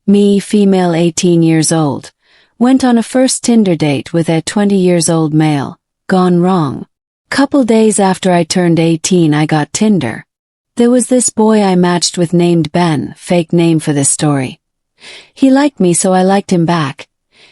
Me, female 18 years old. Went on a first Tinder date with a 20 years old male. Gone wrong. Couple days after I turned 18 I got Tinder. There was this boy I matched with named Ben, fake name for this story. He liked me so I liked him back.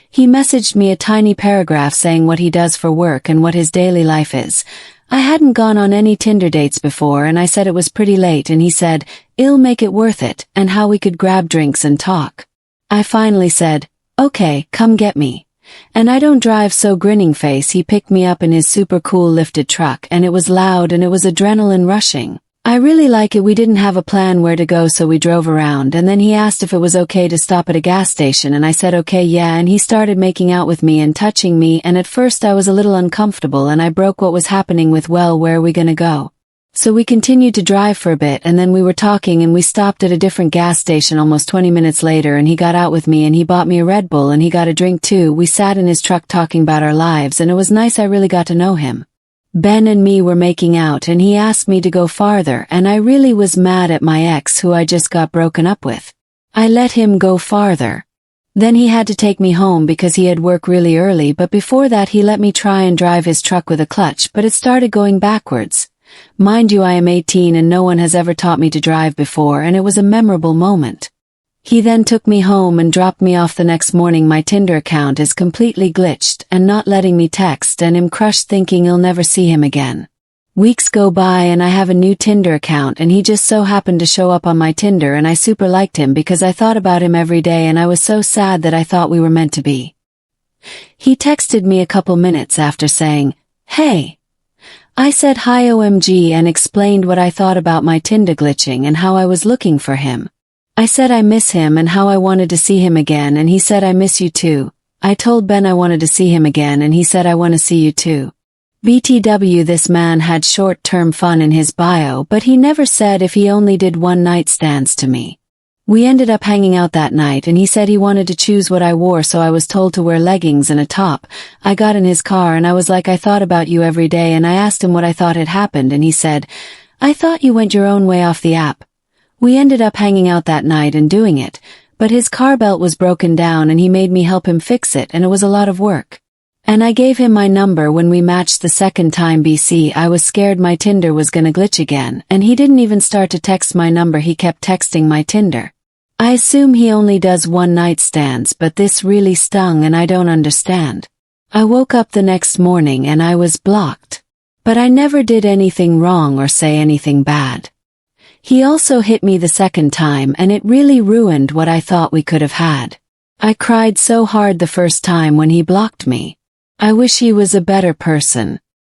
He messaged me a tiny paragraph saying what he does for work and what his daily life is. I hadn't gone on any Tinder dates before and I said it was pretty late and he said, "It'll make it worth it," and how we could grab drinks and talk. I finally said, "Okay, come get me." And I don't drive, so grinning face he picked me up in his super cool lifted truck and it was loud and it was adrenaline rushing. I really like it. We didn't have a plan where to go so we drove around and then he asked if it was okay to stop at a gas station and I said okay yeah, and he started making out with me and touching me, and at first I was a little uncomfortable and I broke what was happening with, "Well, where are we gonna go?" So we continued to drive for a bit and then we were talking and we stopped at a different gas station almost 20 minutes later and he got out with me and he bought me a Red Bull and he got a drink too. We sat in his truck talking about our lives and it was nice. I really got to know him. Ben and me were making out and he asked me to go farther and I really was mad at my ex who I just got broken up with. I let him go farther. Then he had to take me home because he had work really early, but before that he let me try and drive his truck with a clutch, but it started going backwards. Mind you, I am 18 and no one has ever taught me to drive before and it was a memorable moment. He then took me home and dropped me off the next morning. My Tinder account is completely glitched and not letting me text and I'm crushed thinking I'll never see him again. Weeks go by and I have a new Tinder account and he just so happened to show up on my Tinder and I super liked him because I thought about him every day and I was so sad that I thought we were meant to be. He texted me a couple minutes after saying, "Hey." I said hi OMG and explained what I thought about my Tinder glitching and how I was looking for him. I said I miss him and how I wanted to see him again and he said I miss you too. I told Ben I wanted to see him again and he said I want to see you too. BTW, this man had short-term fun in his bio, but he never said if he only did one-night stands to me. We ended up hanging out that night and he said he wanted to choose what I wore, so I was told to wear leggings and a top. I got in his car and I was like, "I thought about you every day," and I asked him what I thought had happened and he said, "I thought you went your own way off the app." We ended up hanging out that night and doing it, but his car belt was broken down and he made me help him fix it and it was a lot of work. And I gave him my number when we matched the second time. BC, I was scared my Tinder was gonna glitch again and he didn't even start to text my number, he kept texting my Tinder. I assume he only does one-night stands, but this really stung and I don't understand. I woke up the next morning and I was blocked. But I never did anything wrong or say anything bad. He also hit me the second time and it really ruined what I thought we could have had. I cried so hard the first time when he blocked me. I wish he was a better person.